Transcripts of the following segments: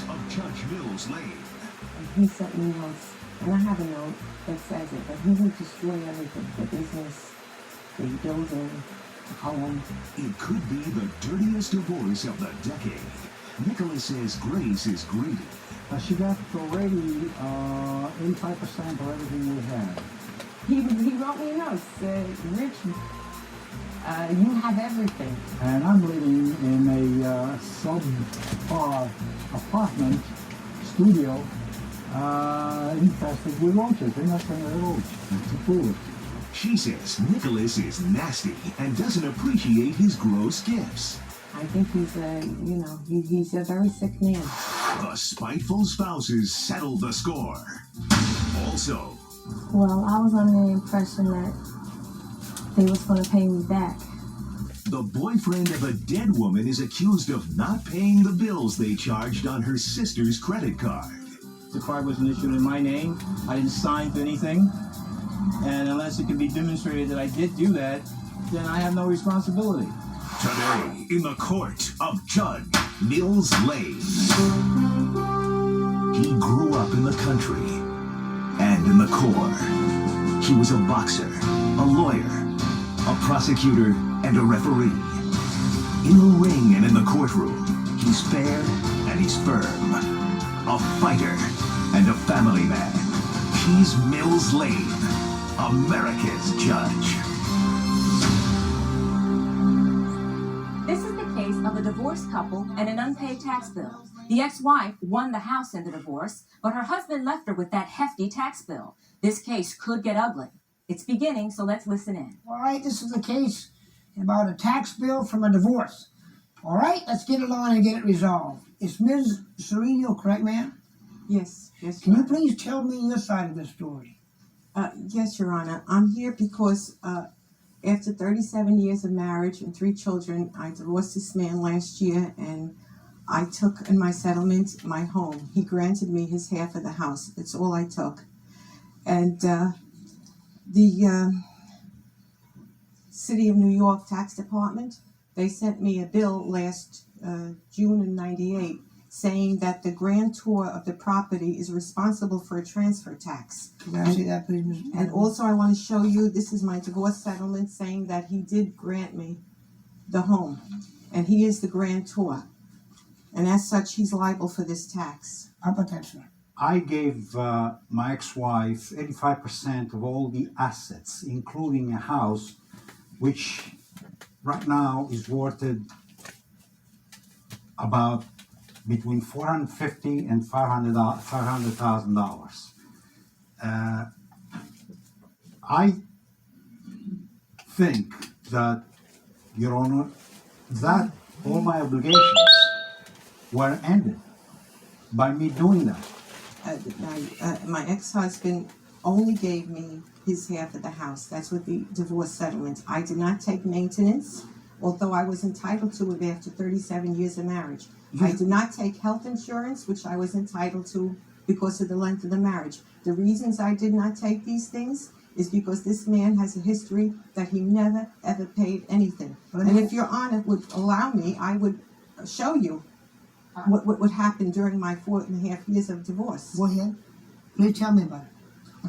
of Judge Mills Lane. He sent me notes, and I have a note that says it, but he would destroy everything, the business, the building, the home. It could be the dirtiest divorce of the decade. Nicholas says Grace is greedy. She got already 85% of everything we had. He wrote me a note, said, Rich, you have everything. And I'm living in a sub-par apartment studio infested with roaches. They're not going to roach. It's a food. She says Nicholas is nasty and doesn't appreciate his gross gifts. I think he's a very sick man. The spiteful spouses settled the score. Also, well, I was under the impression that they was going to pay me back. the boyfriend of a dead woman is accused of not paying the bills they charged on her sister's credit card. The card wasn't issued in my name. I didn't sign for anything. And unless it can be demonstrated that I did do that, then I have no responsibility. Today, in the court of Judge Mills Lane. He grew up in the country and in the Corps. He was a boxer, a lawyer, a prosecutor, and a referee. In the ring and in the courtroom, he's fair and he's firm. A fighter and a family man. He's Mills Lane, America's judge. This is the case of a divorced couple and an unpaid tax bill. The ex-wife won the house in the divorce, but her husband left her with that hefty tax bill. This case could get ugly. It's beginning, so let's listen in. All right, this is a case about a tax bill from a divorce. All right, let's get it on and get it resolved. Is Ms. Sereno correct, ma'am? Yes. Can you please tell me your side of the story? Yes, Your Honor. I'm here because after 37 years of marriage and 3 children, I divorced this man last year, and I took in my settlement my home. He granted me his half of the house. That's all I took. And the City of New York Tax Department, they sent me a bill last June in '98 saying that the grantor of the property is responsible for a transfer tax. Can I see that, please, Ms. And also I want to show you, this is my divorce settlement saying that he did grant me the home. And he is the grantor. And as such, he's liable for this tax. How about that, sir? I gave my ex-wife 85% of all the assets, including a house, which right now is worth about between $450,000 and $500,000. I think that, Your Honor, that all my obligations were ended by me doing that. My ex-husband only gave me his half of the house. That's what the divorce settlement. I did not take maintenance, although I was entitled to it after 37 years of marriage. I did not take health insurance, which I was entitled to because of the length of the marriage. The reasons I did not take these things is because this man has a history that he never, ever paid anything. And if Your Honor would allow me, I would show you what happened during my 4.5 years of divorce. Go ahead. Please tell me about it.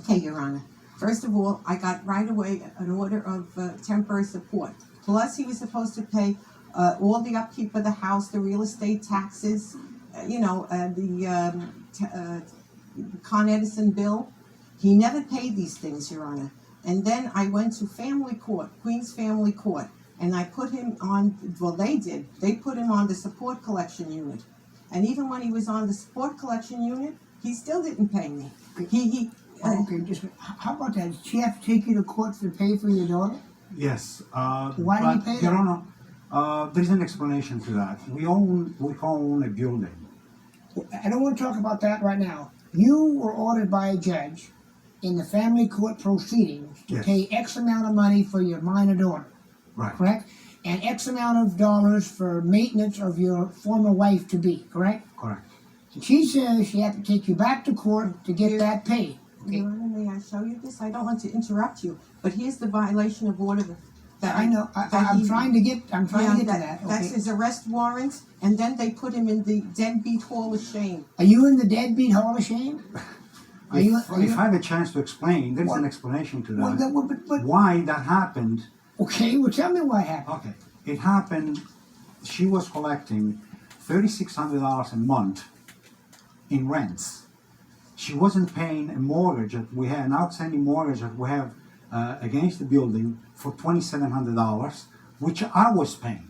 Okay, Your Honor. First of all, I got right away an order of temporary support. Plus, he was supposed to pay all the upkeep of the house, the real estate taxes, the Con Edison bill. He never paid these things, Your Honor. And then I went to family court, Queens Family Court, and I put him on, well, they did. They put him on the support collection unit. And even when he was on the support collection unit, he still didn't pay me. How about that? Did she have to take you to court to pay for your daughter? Yes. Why did you pay Your that? Honor, there's an explanation to that. We own a building. I don't want to talk about that right now. You were ordered by a judge in the family court proceedings to Yes. pay X amount of money for your minor daughter, Right. correct? And X amount of dollars for maintenance of your former wife-to-be, correct? Correct. And she says she had to take you back to court to get that paid. Okay. Your Honor, may I show you this? I don't want to interrupt you, but here's the violation of order I know. that I'm he- trying to get. I'm trying Yeah, to get to that. That's Okay. his arrest warrant, and then they put him in the deadbeat hall of shame. Are you in the deadbeat hall of shame? Are you? If I have a chance to explain, there is What? an explanation to Well, that. but Why that happened? okay. Well, tell me what happened. Okay, it happened. She was collecting $3,600 a month in rents. She wasn't paying a mortgage that we had, an outstanding mortgage that we have against the building for $2,700, which I was paying.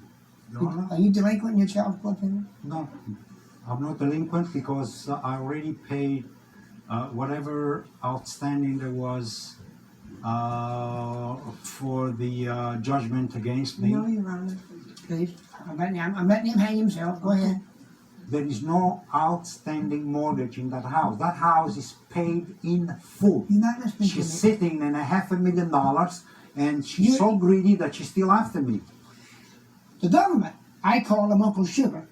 Your Honor? Are you delinquent in your child support payment? No, I'm not delinquent because I already paid whatever outstanding there was for the judgment against me. No, Your Honor. Please. I'm letting him hang himself. Go ahead. There is no outstanding mortgage in that house. That house is paid in full. You're not listening to me. She's sitting in $500,000 and she's so greedy that she's still after me. The government, I call them Uncle Sugar.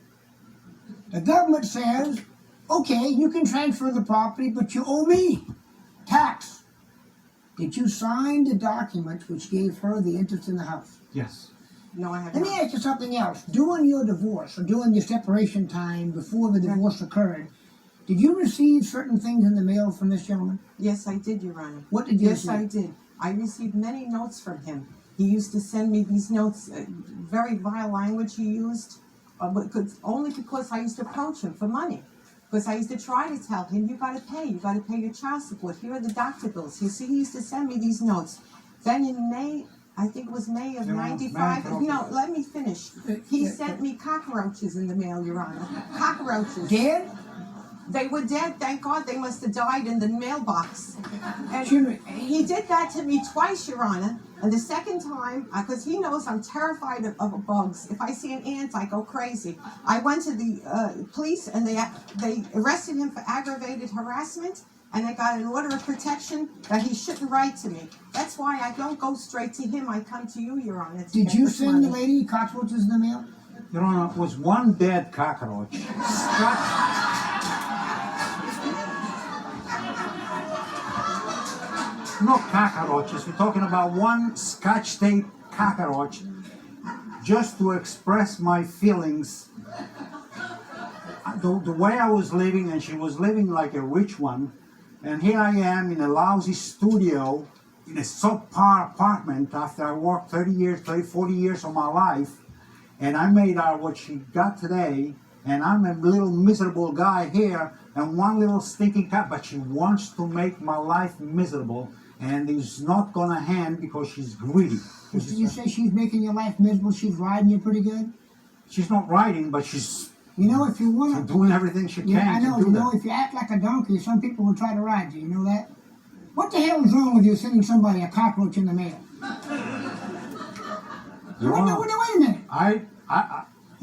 The government says, okay, you can transfer the property, but you owe me tax. Did you sign the documents which gave her the interest in the house? Yes. No, I have Let not. me ask you something else. During your divorce, or during your separation time before the divorce occurred, did you receive certain things in the mail from this gentleman? Yes, I did, Your Honor. What did you Yes, receive? I did. I received many notes from him. He used to send me these notes, very vile language he used, only because I used to approach him for money. Because I used to try to tell him, you got to pay your child support. Here are the doctor bills. You see, he used to send me these notes. Then in May, I think it was May of Yeah, '95. May, No, let me finish. He sent me cockroaches in the mail, Your Honor. Cockroaches. Dead? They were dead. Thank God they must have died in the mailbox. And Jimmy. he did that to me twice, Your Honor. And the second time, because he knows I'm terrified of bugs. If I see an ant, I go crazy. I went to the police and they arrested him for aggravated harassment. And I got an order of protection that he shouldn't write to me. That's why I don't go straight to him. I come to you, Your Honor. to Did get you this send the money. lady cockroaches in the mail? Your Honor, it was one dead cockroach. Not cockroaches, we're talking about one scotch tape cockroach just to express my feelings. The way I was living, and she was living like a rich one, and here I am in a lousy studio in a subpar apartment after I worked 40 years of my life, and I made her what she got today, and I'm a little miserable guy here, and one little stinking cat, but she wants to make my life miserable, and it's not gonna hand because she's greedy. You say she's making your life miserable, she's riding you pretty good? She's not riding, but she's You know, if you want to... doing everything she can Yeah, I know. to do You know, that. if you act like a donkey, some people will try to ride you. You know that? What the hell is wrong with you sending somebody a cockroach in the mail? Your Wait, Honor, wait a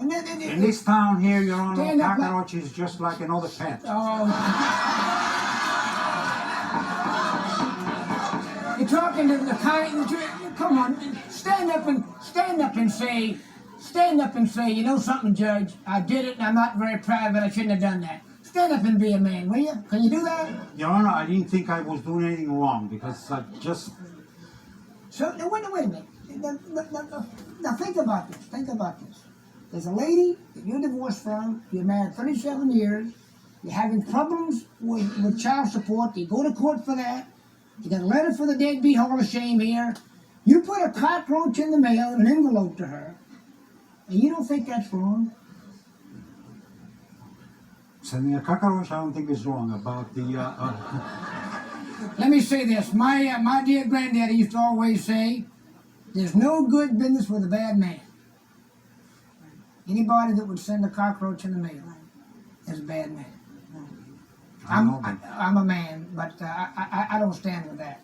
minute. in this town here, Your Honor, Stand up, cockroach is just like another pet. Oh. You're talking to the kind. Come on, stand up and say, you know something, Judge? I did it, and I'm not very proud, but I shouldn't have done that. Stand up and be a man, will you? Can you do that? Your Honor, I didn't think I was doing anything wrong because I just. So now, wait a minute. Now think about this. Think about this. There's a lady that you're divorced from. You're married 37 years. You're having problems with child support. You go to court for that. You got a letter for the deadbeat hall of shame here. You put a cockroach in the mail in an envelope to her, and you don't think that's wrong? Sending a cockroach, I don't think is wrong about the. Let me say this. My dear granddaddy used to always say, there's no good business with a bad man. Anybody that would send a cockroach in the mail is a bad man. I'm a man, but I don't stand with that.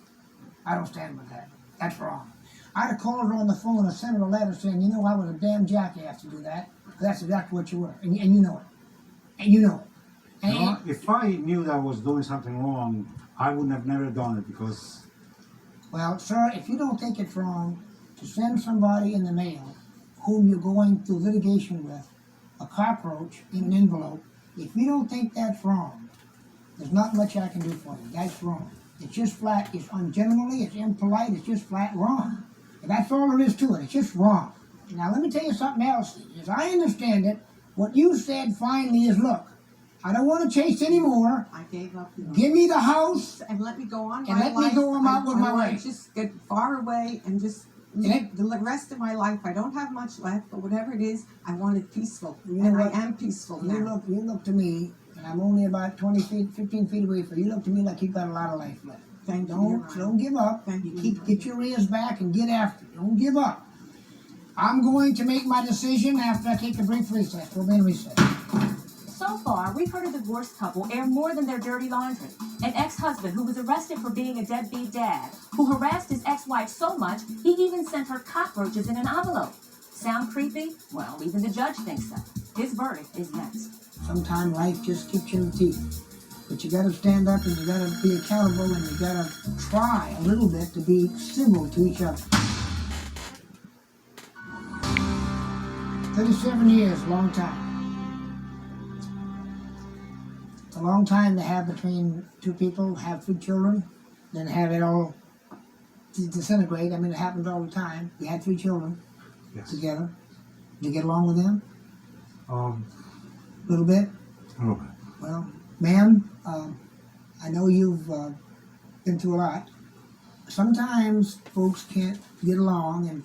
I don't stand with that. That's wrong. I'd have called her on the phone and sent her a letter saying, you know, I was a damn jackass to do that. That's exactly what you were. And you know it. And you know it. And, No, if I knew that I was doing something wrong, I would have never done it because. well, sir, if you don't think it's wrong to send somebody in the mail whom you're going through litigation with a cockroach in an envelope, if you don't think that's wrong, there's not much I can do for you. That's wrong. It's just flat, it's ungentlemanly, it's impolite, it's just flat wrong. But that's all there is to it. It's just wrong. Now, let me tell you something else. As I understand it, what you said finally is, look, I don't want to chase anymore. I gave up. You know, Give me the house. and let me go on And my let me life. go on with my I wanna life. just get far away and just live the rest of my life. I don't have much left, but whatever it is, I want it peaceful. You know And I what? am peaceful You now. look to me, and I'm only about 20 feet, 15 feet away from you. You look to me like you've got a lot of life left. Thank you. Your Honor. Don't give up. Thank You you. get your ears back and get after it. Don't give up. I'm going to make my decision after I take a brief recess. We'll be in recess. So far, we've heard a divorced couple air more than their dirty laundry. An ex-husband who was arrested for being a deadbeat dad, who harassed his ex-wife so much, he even sent her cockroaches in an envelope. Sound creepy? Well, even the judge thinks so. His verdict is next. Sometimes life just kicks you in the teeth. But you gotta stand up and you gotta be accountable and you gotta try a little bit to be civil to each other. 37 years, long time. It's a long time to have between two people, have 3 children, then have it all disintegrate. I mean, it happens all the time. You had 3 children together. Did you get along with them? A little bit? A little bit. Well, ma'am, I know you've been through a lot. Sometimes folks can't get along and